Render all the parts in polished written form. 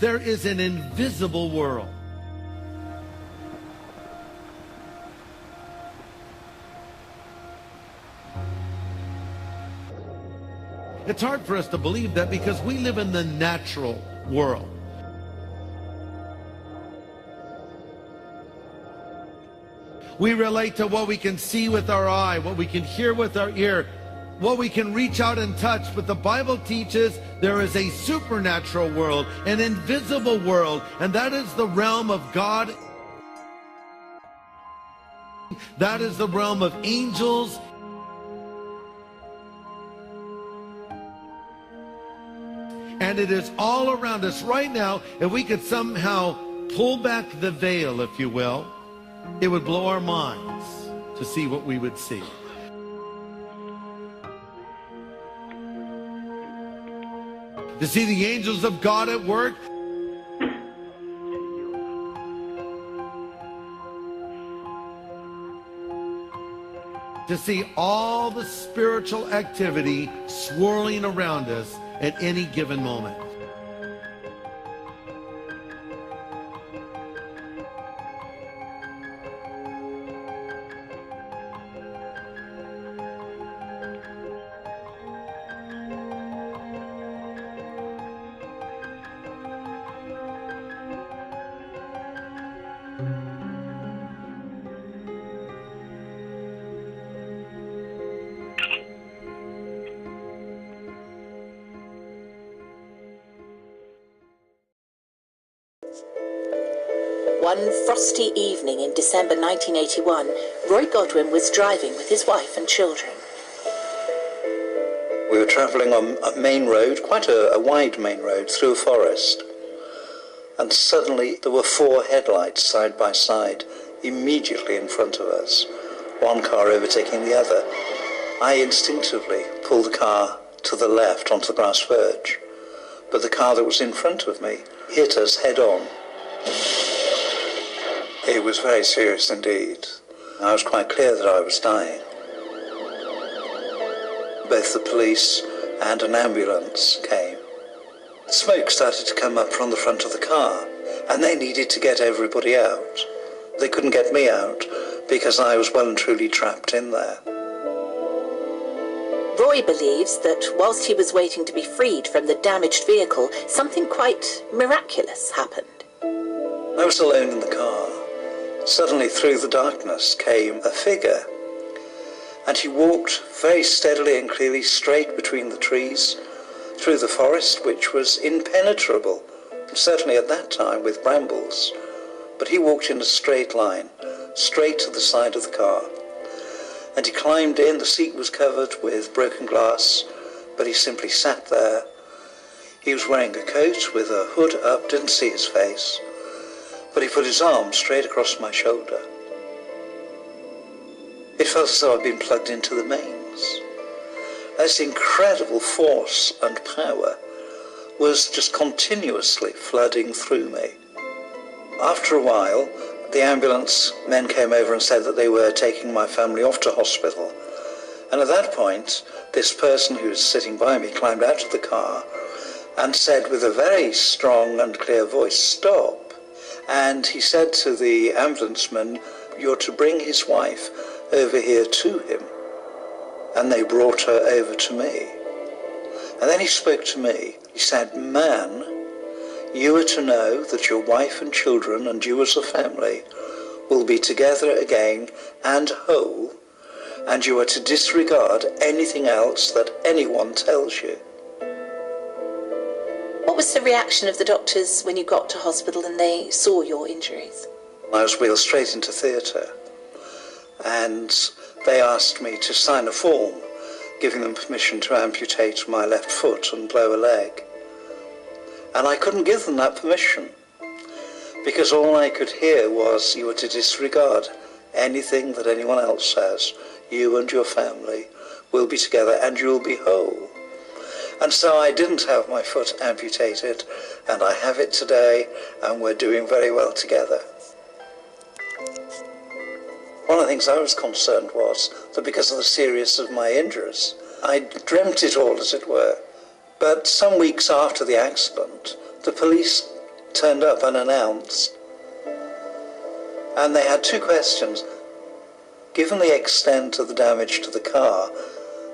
There is an invisible world. It's hard for us to believe that because we live in the natural world. We relate to what we can see with our eye, what we can hear with our ear, what we can reach out and touch. But the Bible teaches there is a supernatural world, an invisible world, and that is the realm of God. That is the realm of angels. And it is all around us right now. If we could somehow pull back the veil, if you will, it would blow our minds to see what we would see. To see the angels of God at work. To see all the spiritual activity swirling around us at any given moment. One frosty evening in December 1981, Roy Godwin was driving with his wife and children. We were travelling on a main road, quite a wide main road, through a forest. And suddenly there were 4 headlights side by side, immediately in front of us, one car overtaking the other. I instinctively pulled the car to the left onto the grass verge, but the car that was in front of me hit us head on. It was very serious indeed. I was quite clear that I was dying. Both the police and an ambulance came. Smoke started to come up from the front of the car, and they needed to get everybody out. They couldn't get me out because I was well and truly trapped in there. Roy believes that whilst he was waiting to be freed from the damaged vehicle, something quite miraculous happened. I was alone in the car. Suddenly through the darkness came a figure, and he walked very steadily and clearly straight between the trees, through the forest, which was impenetrable, certainly at that time with brambles. But he walked in a straight line, straight to the side of the car. And he climbed in. The seat was covered with broken glass, but he simply sat there. He was wearing a coat with a hood up, didn't see his face, but he put his arm straight across my shoulder. It felt as though I'd been plugged into the mains. This incredible force and power was just continuously flooding through me. After a while, the ambulance men came over and said that they were taking my family off to hospital. And at that point, this person who was sitting by me climbed out of the car and said with a very strong and clear voice, "Stop." And he said to the ambulance man, "You're to bring his wife over here to him." And they brought her over to me. And then he spoke to me. He said, "Man, you are to know that your wife and children and you as a family will be together again and whole, and you are to disregard anything else that anyone tells you." What was the reaction of the doctors when you got to hospital and they saw your injuries? I was wheeled straight into theatre, and they asked me to sign a form giving them permission to amputate my left foot and lower leg. And I couldn't give them that permission, because all I could hear was, "You are to disregard anything that anyone else says. You and your family will be together and you'll be whole." And so I didn't have my foot amputated, and I have it today, and we're doing very well together. One of the things I was concerned was that because of the seriousness of my injuries, I dreamt it all, as it were. But some weeks after the accident, the police turned up unannounced. And they had two questions. Given the extent of the damage to the car,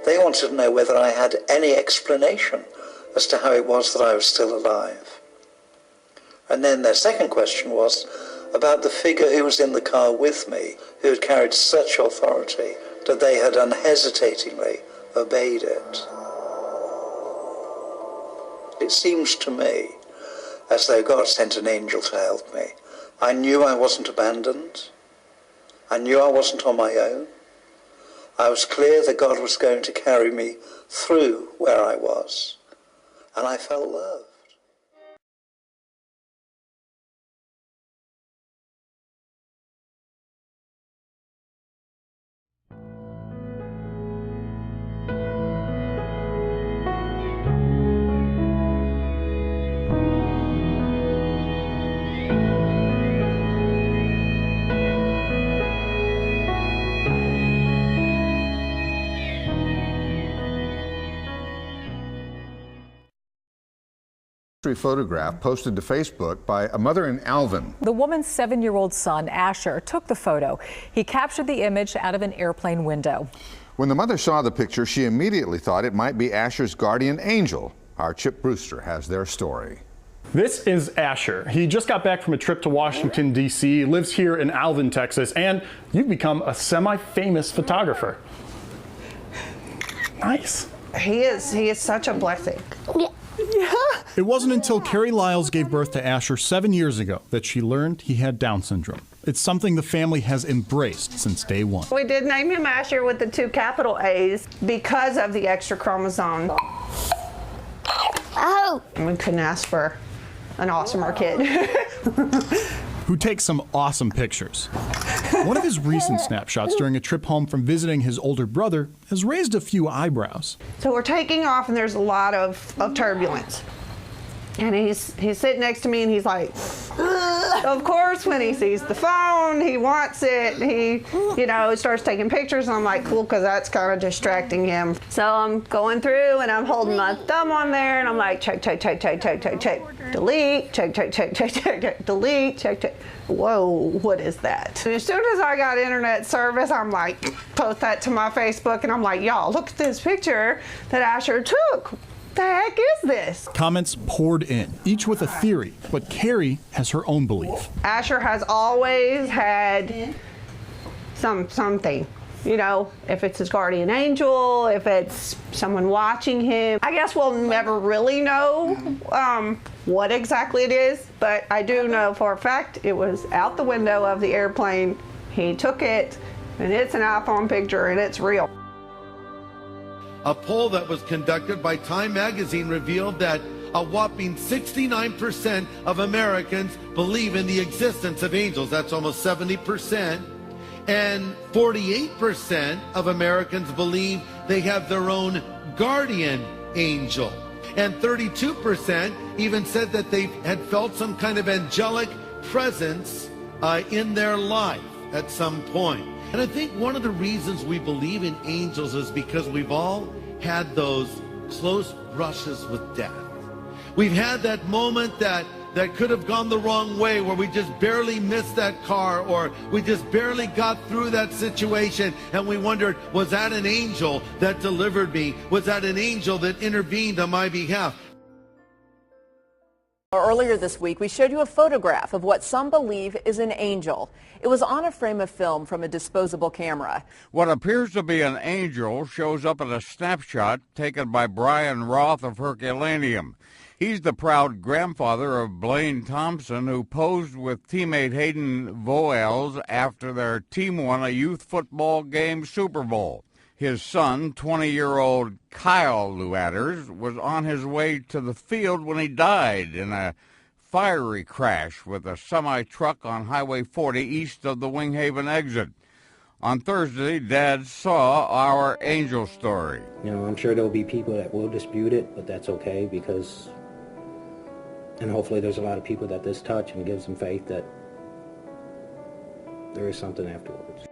they wanted to know whether I had any explanation as to how it was that I was still alive. And then their second question was about the figure who was in the car with me, who had carried such authority that they had unhesitatingly obeyed it. It seems to me as though God sent an angel to help me. I knew I wasn't abandoned. I knew I wasn't on my own. I was clear that God was going to carry me through where I was, and I felt loved. Photograph posted to Facebook by a mother in Alvin. The woman's 7-year-old son, Asher, took the photo. He captured the image out of an airplane window. When the mother saw the picture, she immediately thought it might be Asher's guardian angel. Our Chip Brewster has their story. This is Asher. He just got back from a trip to Washington, D.C., lives here in Alvin, Texas, and you've become a semi-famous photographer. Nice. He is such a blessing. Yeah. It wasn't until Carrie Lyles gave birth to Asher 7 years ago that she learned he had Down syndrome. It's something the family has embraced since day one. We did name him Asher with the 2 capital A's because of the extra chromosome. Oh! We couldn't ask for an awesomer kid. Who takes some awesome pictures. One of his recent snapshots during a trip home from visiting his older brother has raised a few eyebrows. So we're taking off and there's a lot of turbulence. And he's sitting next to me and he's like, ugh. Of course, when he sees the phone, he wants it. He, starts taking pictures and I'm like, cool, because that's kind of distracting him. So I'm going through and I'm holding my thumb on there and I'm like, check, check, check, check, check, check, check, delete, check, check, check, check, check, check, delete, check, check. Whoa, what is that? And as soon as I got internet service, I'm like, post that to my Facebook and I'm like, y'all, look at this picture that Asher took. What the heck is this? Comments poured in, each with a theory, but Carrie has her own belief. Asher has always had something. If it's his guardian angel, if it's someone watching him. I guess we'll never really know what exactly it is, but I do know for a fact it was out the window of the airplane. He took it, and it's an iPhone picture, and it's real. A poll that was conducted by Time magazine revealed that a whopping 69% of Americans believe in the existence of angels. That's almost 70%. And 48% of Americans believe they have their own guardian angel. And 32% even said that they had felt some kind of angelic presence in their life at some point. And I think one of the reasons we believe in angels is because we've all had those close brushes with death. We've had that moment that could have gone the wrong way, where we just barely missed that car, or we just barely got through that situation, and we wondered, was that an angel that delivered me? Was that an angel that intervened on my behalf? Earlier this week, we showed you a photograph of what some believe is an angel. It was on a frame of film from a disposable camera. What appears to be an angel shows up in a snapshot taken by Brian Roth of Herculaneum. He's the proud grandfather of Blaine Thompson, who posed with teammate Hayden Voelz after their team won a youth football game Super Bowl. His son, 20-year-old Kyle Luatters, was on his way to the field when he died in a fiery crash with a semi-truck on Highway 40 east of the Winghaven exit. On Thursday, Dad saw our angel story. I'm sure there'll be people that will dispute it, but that's okay because, and hopefully there's a lot of people that this touch and gives them faith that there is something afterwards.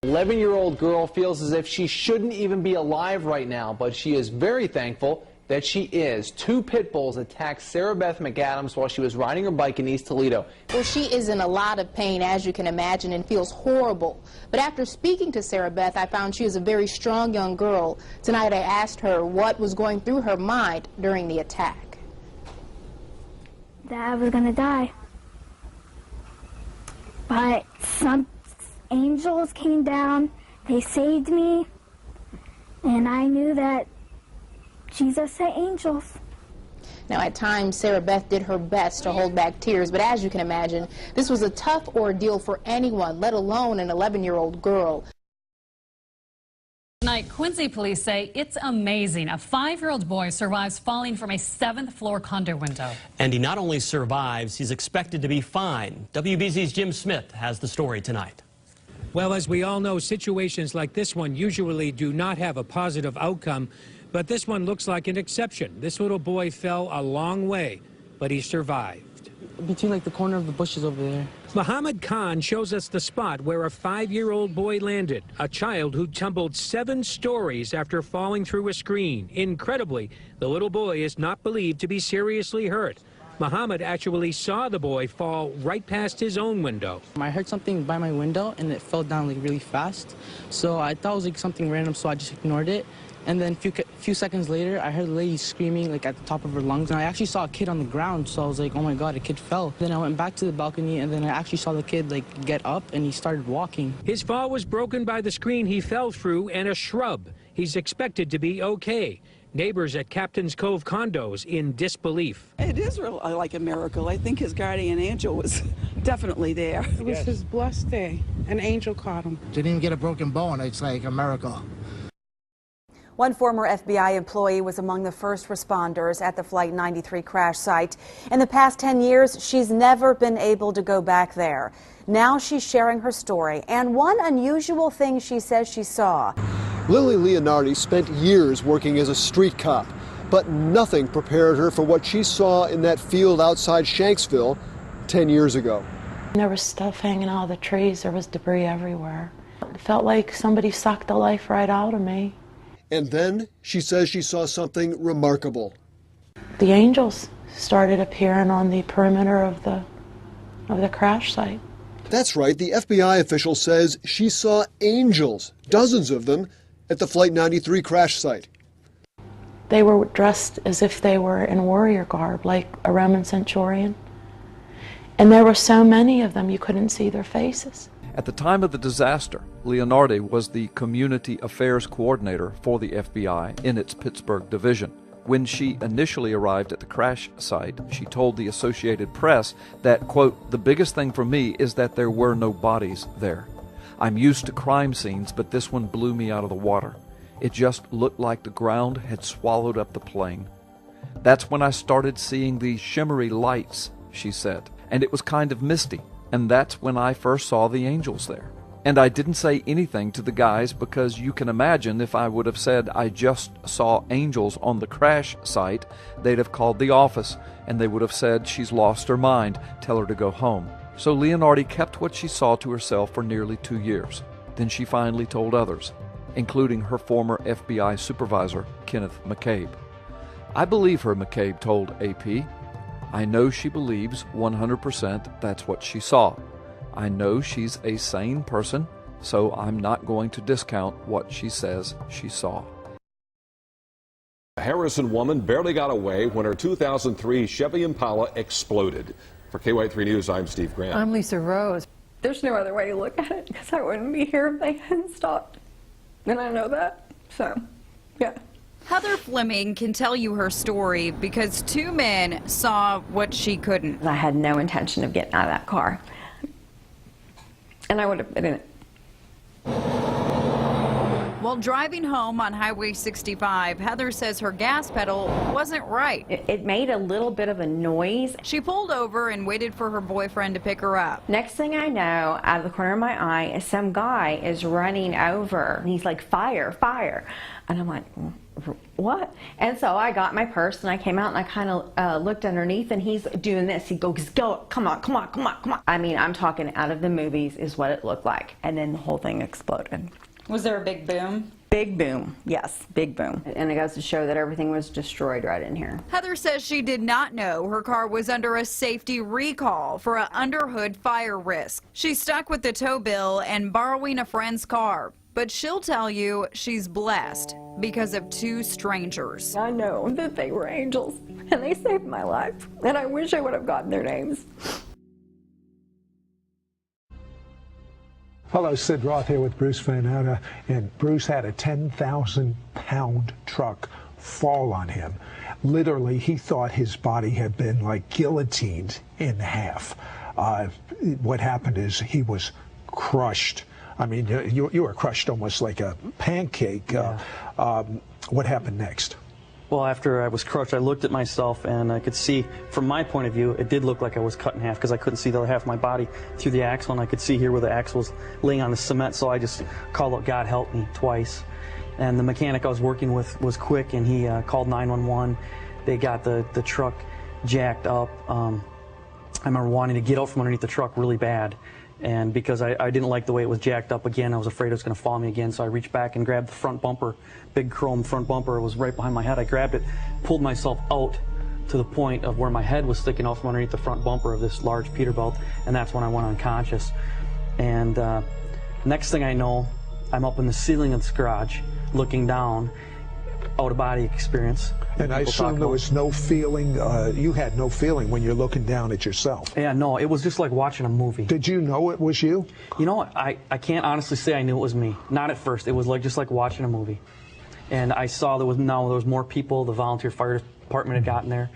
11-year-old girl feels as if she shouldn't even be alive right now, but she is very thankful that she is. 2 pit bulls attacked Sarah Beth McAdams while she was riding her bike in East Toledo. Well, she is in a lot of pain, as you can imagine, and feels horrible. But after speaking to Sarah Beth, I found she is a very strong young girl. Tonight I asked her what was going through her mind during the attack. That I was gonna die. But some angels came down, they saved me, and I knew that Jesus sent angels. Now, at times, Sarah Beth did her best to hold back tears, but as you can imagine, this was a tough ordeal for anyone, let alone an 11-year-old girl. Tonight, Quincy police say it's amazing. A 5-year-old boy survives falling from a 7th-floor condo window. And he not only survives, he's expected to be fine. WBZ's Jim Smith has the story tonight. Well, as we all know, situations like this one usually do not have a positive outcome, but this one looks like an exception. This little boy fell a long way, but he survived. Between like the corner of the bushes over there. Muhammad Khan shows us the spot where a 5-year-old boy landed, a child who tumbled 7 stories after falling through a screen. Incredibly, the little boy is not believed to be seriously hurt. Muhammad actually saw the boy fall right past his own window. I heard something by my window and it fell down like really fast. So I thought it was like something random, so I just ignored it. And then a few seconds later, I heard the lady screaming like at the top of her lungs. And I actually saw a kid on the ground, so I was like, oh my God, a kid fell. Then I went back to the balcony, and then I actually saw the kid like get up, and he started walking. His fall was broken by the screen he fell through and a shrub. He's expected to be okay. Neighbors at Captain's Cove condos in disbelief. It is like a miracle. I think his guardian angel was definitely there. It was his blessed day. An angel caught him. Didn't even get a broken bone. It's like a miracle. One former FBI employee was among the first responders at the Flight 93 crash site. In the past 10 years, she's never been able to go back there. Now she's sharing her story and one unusual thing she says she saw. Lily Leonardi spent years working as a street cop, but nothing prepared her for what she saw in that field outside Shanksville 10 years ago. There was stuff hanging out of the trees. There was debris everywhere. It felt like somebody sucked the life right out of me. And then she says she saw something remarkable. The angels started appearing on the perimeter of the crash site. That's right, the FBI official says she saw angels, dozens of them, at the Flight 93 crash site. They were dressed as if they were in warrior garb, like a Roman centurion. And there were so many of them you couldn't see their faces. At the time of the disaster, Leonardi was the Community Affairs Coordinator for the FBI in its Pittsburgh division. When she initially arrived at the crash site, she told the Associated Press that, quote, "The biggest thing for me is that there were no bodies there. I'm used to crime scenes, but this one blew me out of the water. It just looked like the ground had swallowed up the plane. That's when I started seeing these shimmery lights," she said, "and it was kind of misty. And that's when I first saw the angels there. And I didn't say anything to the guys because you can imagine if I would have said I just saw angels on the crash site, they'd have called the office and they would have said she's lost her mind, tell her to go home." So Leonardi kept what she saw to herself for nearly 2 years. Then she finally told others, including her former FBI supervisor, Kenneth McCabe. "I believe her," McCabe told AP. "I know she believes 100% that's what she saw. I know she's a sane person, so I'm not going to discount what she says she saw." A Harrison woman barely got away when her 2003 Chevy Impala exploded. For KY3 News, I'm Steve Grant. I'm Lisa Rose. There's no other way to look at it because I wouldn't be here if they hadn't stopped. And I know that. So, yeah. Heather Fleming can tell you her story because 2 men saw what she couldn't. I had no intention of getting out of that car. And I would have been in it. While driving home on Highway 65, Heather says her gas pedal wasn't right. It made a little bit of a noise. She pulled over and waited for her boyfriend to pick her up. Next thing I know, out of the corner of my eye, some guy is running over. He's like, "Fire, fire." And I'm like, "What?" And so I got my purse and I came out and I kind of looked underneath and he's doing this. He goes, "Go, come on, come on, come on, come on." I mean, I'm talking out of the movies is what it looked like. And then the whole thing exploded. Was there a big boom? Big boom. Yes, big boom. And it goes to show that everything was destroyed right in here. Heather says she did not know her car was under a safety recall for an underhood fire risk. She's stuck with the tow bill and borrowing a friend's car. But she'll tell you she's blessed because of two strangers. I know that they were angels, and they saved my life. And I wish I would have gotten their names. Hello, Sid Roth here with Bruce Fanata, and Bruce had a 10,000-pound truck fall on him. Literally, he thought his body had been like guillotined in half. What happened is he was crushed. I mean, you were crushed almost like a pancake. Yeah. What happened next? Well, after I was crushed, I looked at myself and I could see, from my point of view, it did look like I was cut in half because I couldn't see the other half of my body through the axle, and I could see here where the axle was laying on the cement, so I just called out, "God help me," twice. And the mechanic I was working with was quick, and he called 911. They got the truck jacked up. I remember wanting to get out from underneath the truck really bad. And because I didn't like the way it was jacked up again, I was afraid it was going to fall on me again, so I reached back and grabbed the front bumper, big chrome front bumper. It was right behind my head. I grabbed it, pulled myself out to the point of where my head was sticking out from underneath the front bumper of this large Peterbilt, and that's when I went unconscious. And next thing I know, I'm up in the ceiling of this garage, looking down, out-of-body experience. And I assume there was no feeling, you had no feeling when you're looking down at yourself. Yeah, no, it was just like watching a movie. Did you know it was you? You know what, I can't honestly say I knew it was me. Not at first. It was like just like watching a movie. And I saw there was more people, the volunteer fire department had gotten there,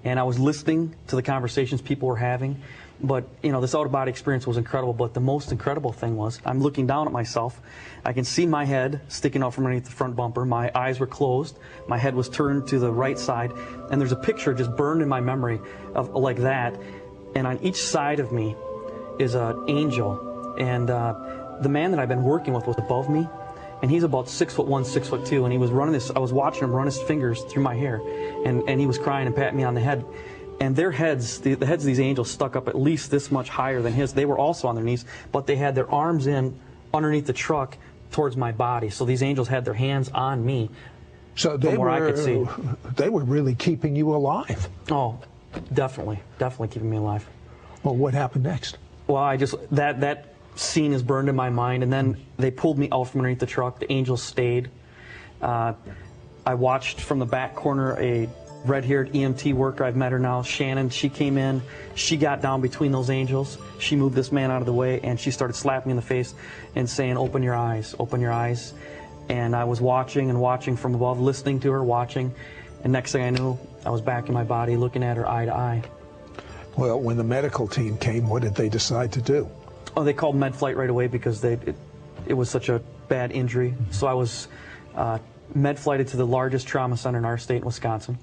and I was listening to the conversations people were having. But, you know, this out-of-body experience was incredible, but the most incredible thing was I'm looking down at myself. I can see my head sticking out from underneath the front bumper. My eyes were closed. My head was turned to the right side, and there's a picture just burned in my memory of like that. And on each side of me is an angel, and the man that I've been working with was above me, and he's about 6'1", 6'2", and he was running this. I was watching him run his fingers through my hair, and he was crying and patting me on the head. And their heads, the heads of these angels stuck up at least this much higher than his. They were also on their knees, but they had their arms in underneath the truck towards my body. So these angels had their hands on me. So they were really keeping you alive. Oh, definitely keeping me alive. Well, what happened next? Well, that scene is burned in my mind, and then they pulled me out from underneath the truck. The angels stayed. I watched from the back corner a red-haired EMT worker. I've met her now, Shannon. She came in, she got down between those angels, she moved this man out of the way, and she started slapping me in the face and saying, "Open your eyes, open your eyes." And I was watching and watching from above, listening to her, watching, and next thing I knew, I was back in my body looking at her eye to eye. Well, when the medical team came, what did they decide to do? Oh, they called med-flight right away because it was such a bad injury. So I was med-flighted to the largest trauma center in our state, in Wisconsin.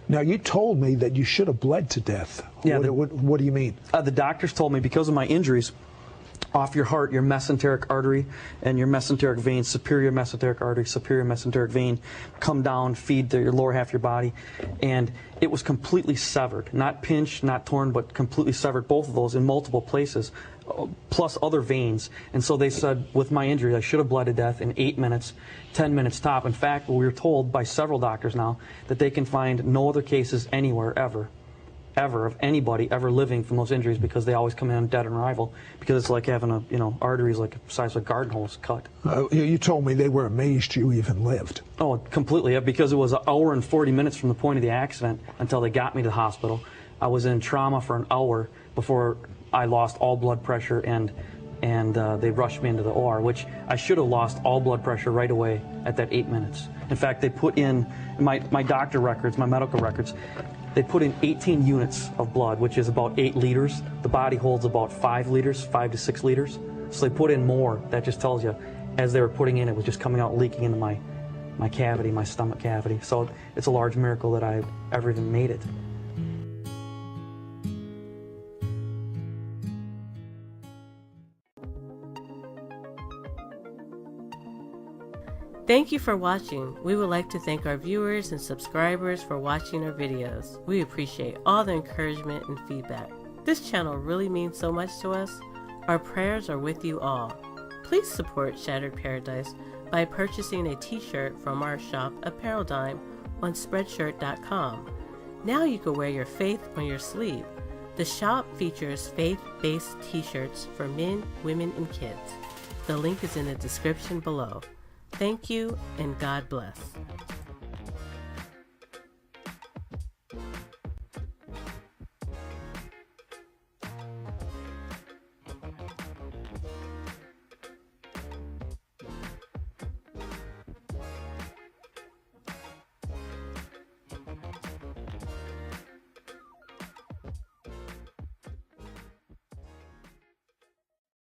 Now, you told me that you should have bled to death. Yeah, what do you mean? The doctors told me because of my injuries, off your heart, your mesenteric artery and your mesenteric vein, superior mesenteric artery, superior mesenteric vein, come down, feed your lower half of your body, and it was completely severed. Not pinched, not torn, but completely severed, both of those in multiple places, plus other veins. And so they said, with my injury, I should have bled to death in 8 minutes, 10 minutes top. In fact, we were told by several doctors now that they can find no other cases anywhere ever of anybody ever living from those injuries, because they always come in dead on arrival, because it's like having arteries like the size of garden hose cut. You told me they were amazed you even lived. Oh, completely, because it was an hour and 40 minutes from the point of the accident until they got me to the hospital. I was in trauma for an hour before I lost all blood pressure, and they rushed me into the OR, which I should have lost all blood pressure right away at that 8 minutes. In fact, they put in my doctor records, my medical records, they put in 18 units of blood, which is about 8 liters. The body holds about 5 liters, 5 to 6 liters. So they put in more. That just tells you, as they were putting in, it was just coming out, leaking into my cavity, my stomach cavity. So it's a large miracle that I ever even made it. Thank you for watching. We would like to thank our viewers and subscribers for watching our videos. We appreciate all the encouragement and feedback. This channel really means so much to us. Our prayers are with you all. Please support Shattered Paradise by purchasing a t-shirt from our shop, Apparel Dime, on Spreadshirt.com. Now you can wear your faith on your sleeve. The shop features faith-based t-shirts for men, women, and kids. The link is in the description below. Thank you, and God bless.